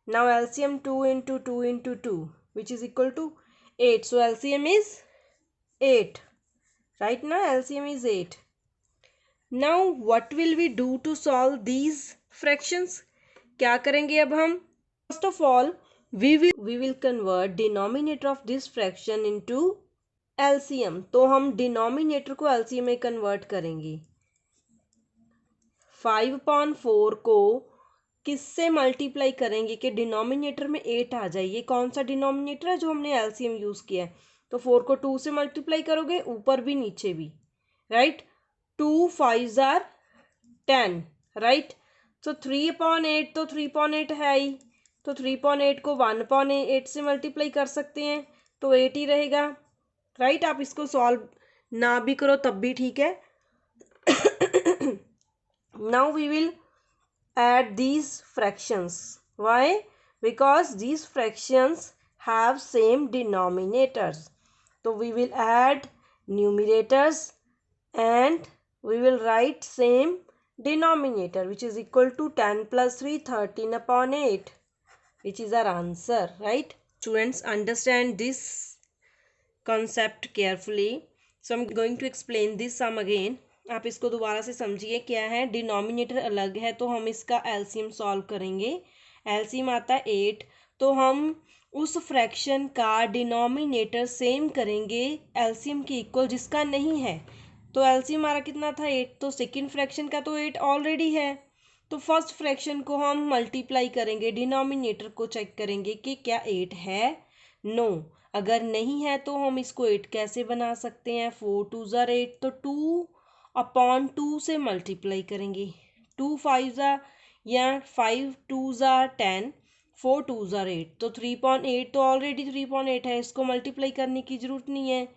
Now LCM 2 into 2 into 2, which is equal to 8. So LCM is 8. Right now LCM is 8. Now what will we do to solve these fractions? क्या करेंगे अब हम? First of all, we will convert denominator of this fraction into LCM. तो हम denominator को LCM में convert करेंगे. 5/4 को किससे मल्टीप्लाई करेंगे कि डिनोमिनेटर में 8 आ जाए? ये कौन सा डिनोमिनेटर है जो हमने एलसीएम यूज किया है? तो 4 को 2 से मल्टीप्लाई करोगे, ऊपर भी नीचे भी, राइट? 2 5s are 10, right? तो 3/8 तो 3/8 है ही, तो 3/8 को 1/8 से मल्टीप्लाई कर सकते हैं, तो 8 ही रहेगा, राइट? आप इसको सॉल्व ना भी करो तब भी ठीक है. Now we will add these fractions. Why? Because these fractions have same denominators. So we will add numerators and we will write same denominator, which is equal to 10 plus 3, 13/8, which is our answer, right? Students, understand this concept carefully. So I'm going to explain this sum again. आप इसको दोबारा से समझिए. क्या है? Denominator अलग है तो हम इसका एलसीएम सॉल्व करेंगे. एलसीएम आता है 8, तो हम उस फ्रैक्शन का डिनोमिनेटर सेम करेंगे एलसीएम के इक्वल जिसका नहीं है. तो एलसीएम हमारा कितना था? 8. तो सेकंड फ्रैक्शन का तो 8 ऑलरेडी है, तो फर्स्ट फ्रैक्शन को हम मल्टीप्लाई करेंगे, डिनोमिनेटर को चेक करेंगे कि क्या 8 है. नो. अगर नहीं है तो हम इसको 8 कैसे बना सकते हैं? 4 2s are 8, तो 2/2 से मल्टीप्लाई करेंगे. 2 5s are या 5 2s are 10, 4 2s are 8, तो 3/8 तो ऑलरेडी 3/8 है, इसको मल्टीप्लाई करने की ज़रूरत नहीं है.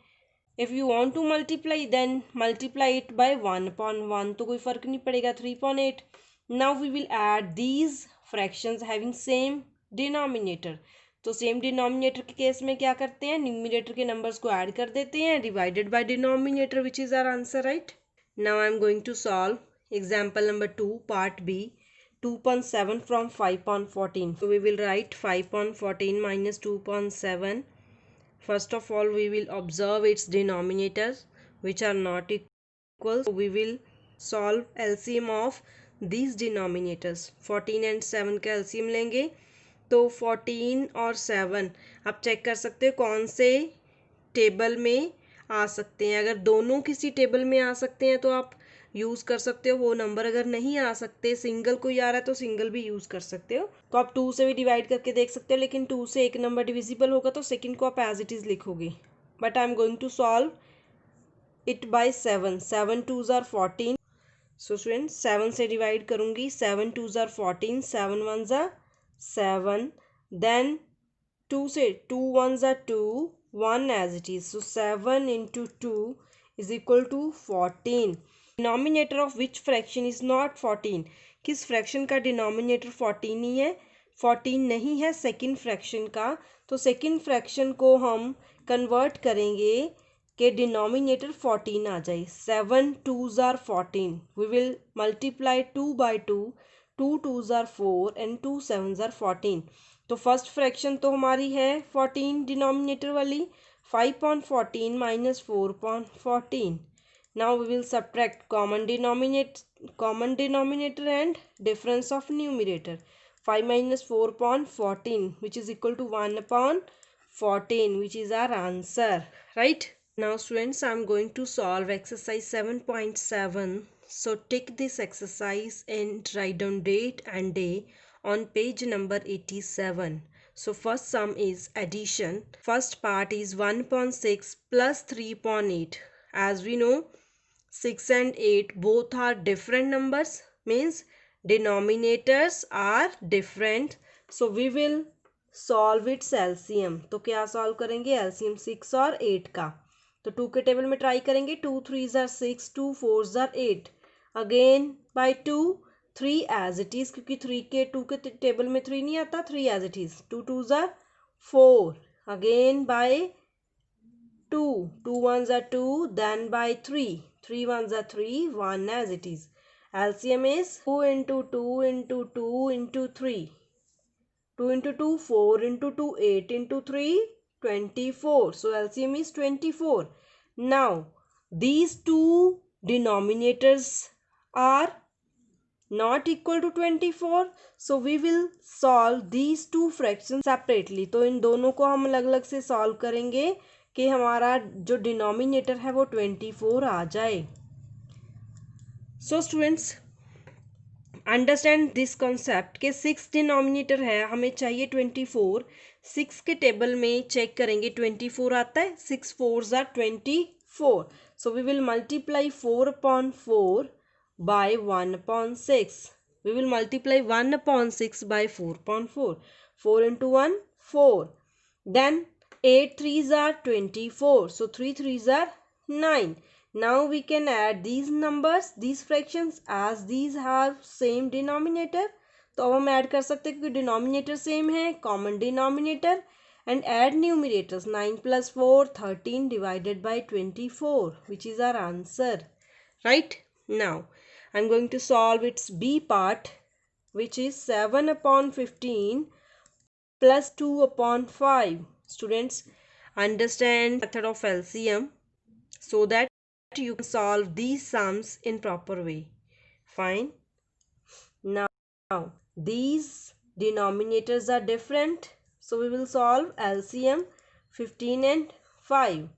If you want to multiply then multiply it by 1/1, तो कोई फ़र्क नहीं पड़ेगा. 3/8. Now we will add these fractions having same denominator. तो सेम डिनोमिनेटर के केस में क्या करते हैं? न्यूमिनेटर के नंबर्स को ऐड कर देते हैं, divided by denominator, which is our answer, right? Now I am going to solve example number 2 part B. 2/7 from 5/14. So we will write 5/14 minus 2/7. First of all, we will observe its denominators which are not equal. So we will solve LCM of these denominators. 14 and 7 का LCM लेंगे, तो 14 और 7 आप check कर सकते हो कौन से टेबल में आ सकते हैं. अगर दोनों किसी टेबल में आ सकते हैं तो आप यूज़ कर सकते हो वो नंबर. अगर नहीं आ सकते, सिंगल कोई आ रहा है तो सिंगल भी यूज़ कर सकते हो. तो आप 2 से भी डिवाइड करके देख सकते हो, लेकिन 2 से एक नंबर डिविजिबल होगा तो सेकंड को आप एज इट इज़ लिखोगे. But I am going to solve it by 7. 7 2s are 14. So student 7 से डिवाइड करूँगी. 7 2s are 14, 7 1s are 7. Then 2 से 2 1s are 2, 1 as it is. So 7 into 2 is equal to 14. Denominator of which fraction is not 14? किस fraction का denominator 14 ही है? 14 नहीं है second fraction का. तो सेकंड फ्रैक्शन को हम कन्वर्ट करेंगे कि डिनोमिनेटर 14 आ जाए. 7 2s are 14. We will multiply 2 by 2. 2 2s are 4 and 2 7s are 14. तो फर्स्ट फ्रैक्शन तो हमारी है 14 डिनोमिनेटर वाली. 5/14 minus 4/14. Now we will subtract common denominator and difference of numerator. 5 minus 4/14, which is equal to 1/14, which is our answer, right? Now students, I am going to solve exercise 7.7. So take this exercise and write down date and day on page number 87. So first sum is addition. First part is 1/6 plus 3/8. As we know, 6 and 8 both are different numbers, means denominators are different. So we will solve its LCM. तो क्या solve करेंगे? LCM 6 और 8 का. तो 2 के table में try करेंगे. 2 3s are 6, 2 4s are 8. Again by 2, 3 as it is, क्योंकि 2 के टेबल में 3 नहीं आता. 3 as it is. 2 2s are 4. Again by 2, 2 1s are 2. Then by 3, 3 1s are 3, 1 as it is. LCM is 2 into 2 into 2 into 3. 2 into 2, 4 into 2, 8 into 3, 24. So LCM is 24. Now, these two denominators are not equal to 24. So we will solve these two fractions separately. तो इन दोनों को हम अलग अलग से solve करेंगे कि हमारा जो डिनोमिनेटर है वो 24 आ जाए. So students, understand this concept के 6 डिनोमिनेटर है, हमें चाहिए 24. 6 के टेबल में चेक करेंगे 24 आता है. 6 4s are 24. So we will multiply 4 upon 4 by 1 upon 6. We will multiply 1 upon 6 by 4 upon 4. 4 into 1, 4. Then 8 3s are 24. So 3 3s are 9. Now we can add these numbers, these fractions, as these have same denominator. तो अब हम add कर सकते हैं क्योंकि denominator same है, common denominator. And add numerators. 9 plus 4, 13 divided by 24, which is our answer. Right? Now, I'm going to solve its B part, which is 7 upon 15 plus 2 upon 5. Students, understand method of LCM so that you can solve these sums in proper way. Fine. Now, these denominators are different. So we will solve LCM 15 and 5.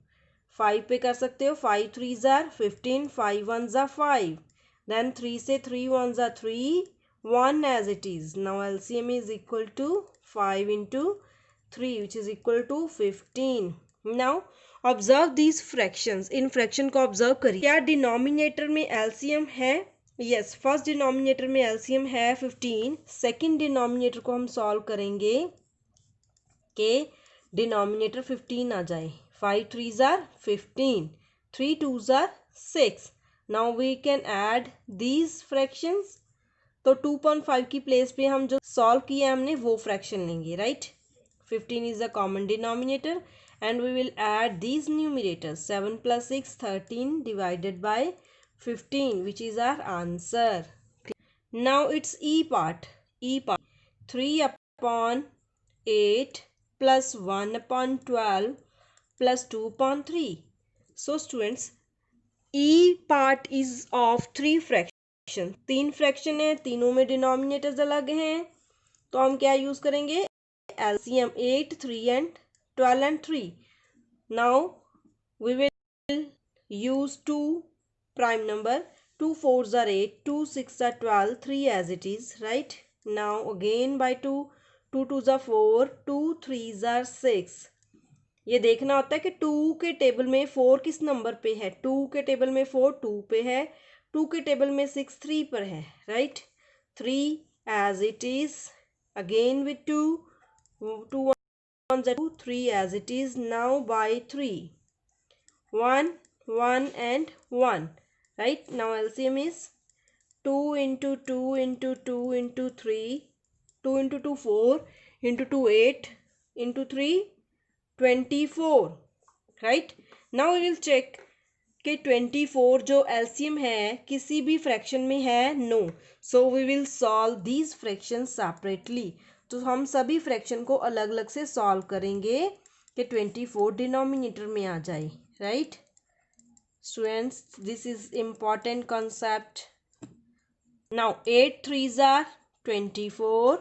5 पे कर सकते हो. 5 3s are 15, 5 1s are 5. Then 3 से 3 1s are 3, 1 as it is. Now LCM is equal to 5 into 3, which is equal to 15. Now observe these fractions. In fraction को observe करिए. क्या denominator में LCM है? यस, फर्स्ट डिनोमिनेटर में LCM है 15. Second denominator को हम सॉल्व करेंगे कि डिनोमिनेटर 15 आ जाए. 5 3s are 15, 3 2s are 6. Now we can add these fractions. तो 2.5 की प्लेस पे हम जो सॉल्व किया हमने वो फ्रैक्शन लेंगे. Right? 15 is a common denominator and we will add these numerators. 7 plus 6, 13 divided by 15, which is our answer. Now it's E part. 3 upon 8 plus 1 upon 12 plus 2 upon 3. So students, E part is of 3 fractions. 3 fraction है, तीनों में denominators अलग हैं. तो हम क्या use करेंगे? LCM 8, 3 and 12 and 3. Now we will use 2 prime number. 2 4s are 8, 2 6 are 12, 3 as it is. Right? Now again by 2, 2 2s are 4, 2 3s are 6. ये देखना होता है कि 2 के टेबल में 4 किस नंबर पे है. 2 के टेबल में 4 2 पे है, 2 के टेबल में 6 3 पर है. Right? 3 as it is. Again with 2, 2 1s are 2, 3 as it is. Now by 3, 1 1 and 1. Right? Now LCM is 2 into 2 into 2 into 3, 2 into 2 4 into 2 8 into 3 24. Right? Now we will check कि 24 जो LCM है किसी भी fraction में है. No. So we will solve these fraction separately. तो हम सभी फ्रैक्शन को अलग अलग से सॉल्व करेंगे कि 24 डिनोमिनेटर में आ जाए. Right? Students, this is important concept. Now 8 3s are 24,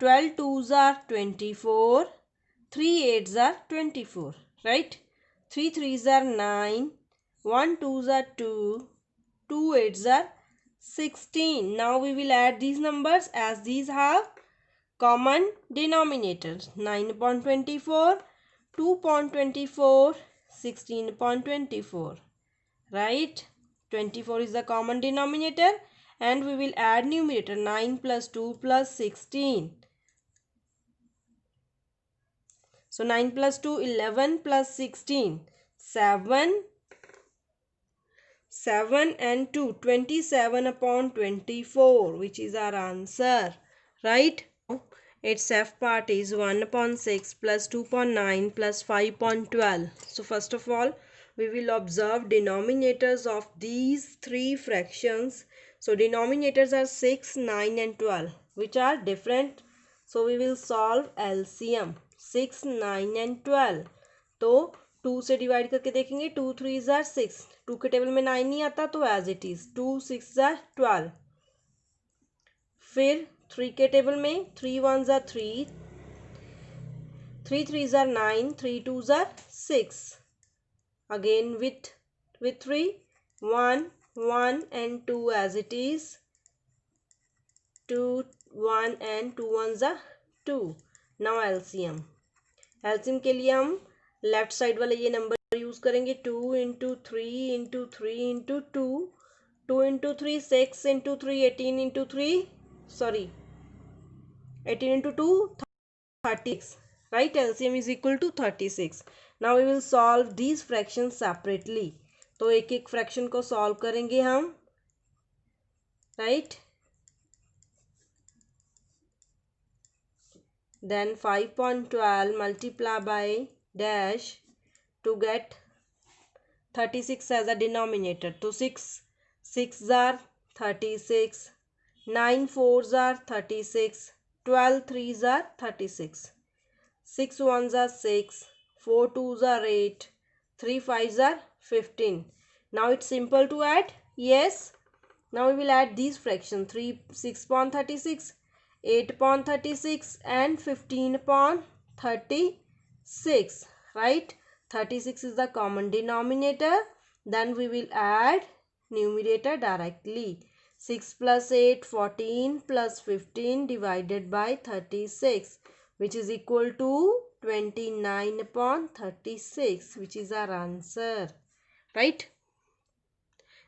12 2s are 24, 3 8s are 24. Right? 3 3s are 9, 1 2s are 2, 2 8s are 16. Now we will add these numbers as these have common denominators. 9 upon 24, 2 upon 24, 16 upon 24. Right? 24 is the common denominator and we will add numerator. 9 plus 2 plus 16. So 9 plus 2, 11 plus 16, 7 and 2, 27 upon 24, which is our answer. Right? Its F part is 1 upon 6 plus 2 upon 9 plus 5 upon 12. So first of all, we will observe denominators of these 3 fractions. So denominators are 6, 9 and 12, which are different. So we will solve LCM 6, 9 and 12. तो 2 से divide करके देखेंगे, 2 3 jar 6, 2 के table में 9 नहीं आता तो as it is 2 6 jar 12. फिर 3 के टेबल में 3 1 jar 3, 3 3 jar 9, 3 2 jar 6. Again with 3, 1 1 and 2 as it is, 2 1 and 2 1 jar 2. Now LCM के लिए हम लेफ्ट साइड वाले ये नंबर यूज करेंगे, 2 into 3 into 3 into 2, 2 into 3 6 into 3 18 into 3 sorry 18 into 2 36, right? LCM is equal to 36. Now we will solve these fractions separately. तो एक एक fraction को सॉल्व करेंगे हम, right? Then 5.12 multiply by dash to get 36 as a denominator. तो 6 6 are 36, 9 4s are 36, 12 3s are 36, 6 1s are 6, 4 2s are 8, 3 5s are 15. Now it's simple to add. Yes. Now we will add these fractions, 3 6.36, 8.36 and 15.36, right? 36 is the common denominator. Then we will add numerator directly. 6 plus 8 14 plus 15 divided by 36, which is equal to 29.36, which is our answer, right?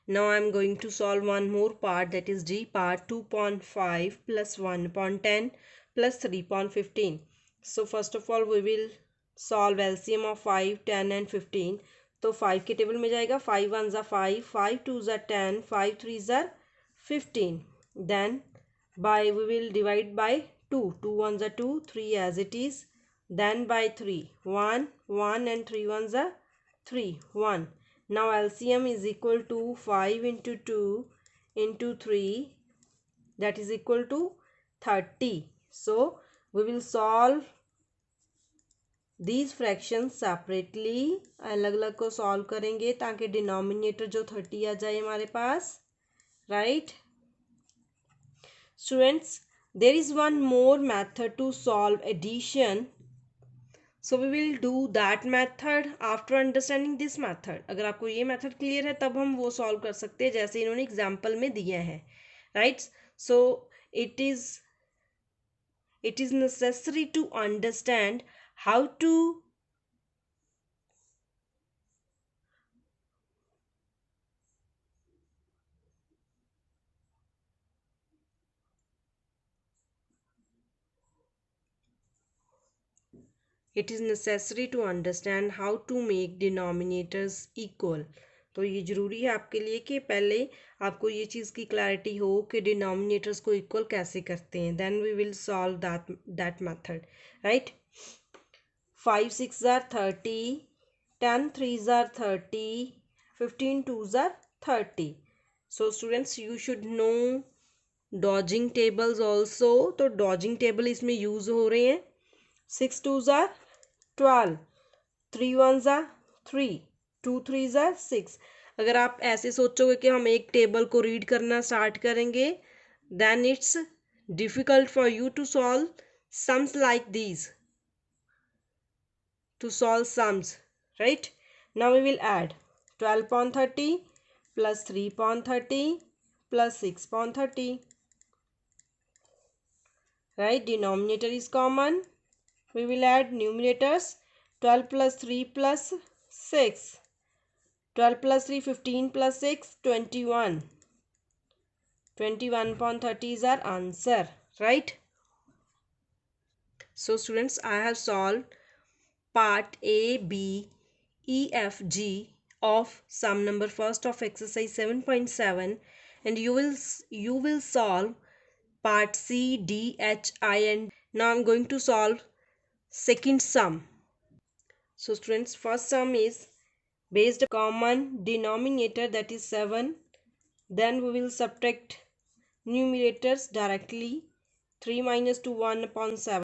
Now I am going to solve one more part, that is D part, 2.5 plus 1.10 plus 3.15. So first of all we will solve LCM of 5, 10 and 15. तो 5 के table में जाएगा, 5 1s are 5, 5 2s are 10, 5 3s are 15. Then by we will divide by 2, 2 1s are 2, 3 as it is. Then by 3, 1 1 and 3 1s are 3, 1. Now LCM is equal to 5 into 2 into 3, that is equal to 30. So we will solve these fractions separately. अलग अलग को solve करेंगे ताकि denominator जो 30 आ जाए हमारे पास, right? Students, there is one more method to solve addition. So we will do that method after understanding this method. अगर आपको ये method clear है तब हम वो solve कर सकते हैं जैसे इन्होंने example में दिया है, right? So it is necessary to understand how to make denominators equal. तो ये ज़रूरी है आपके लिए कि पहले आपको ये चीज़ की क्लैरिटी हो कि डिनोमिनेटर्स को इक्वल कैसे करते हैं. Then we will solve that method, right? 5 6 are 30, 10 3s are 30, 15 2s are 30. So students, you should know dodging tables also. तो डॉजिंग टेबल इसमें यूज़ हो रहे हैं. 6 2s are 12, 3 1s are 3, 2 3s are 6. अगर आप ऐसे सोचोगे कि हम एक टेबल को रीड करना स्टार्ट करेंगे, then it's difficult for you to solve sums like these, to solve sums, right? Now we will add 12.30 plus 3.30 plus 6.30, right? Denominator is common. We will add numerators. 12 plus 3 plus 6, 12 plus 3 15 plus 6 21, 21.30 is our answer, right? So students, I have solved part A, B, E, F, G of sum number first of exercise 7.7, and you will solve part C, D, H, I, and now I'm going to solve second sum. So students, first sum is based on common denominator, that is 7. Then we will subtract numerators directly. 3 minus 2 1 upon 7.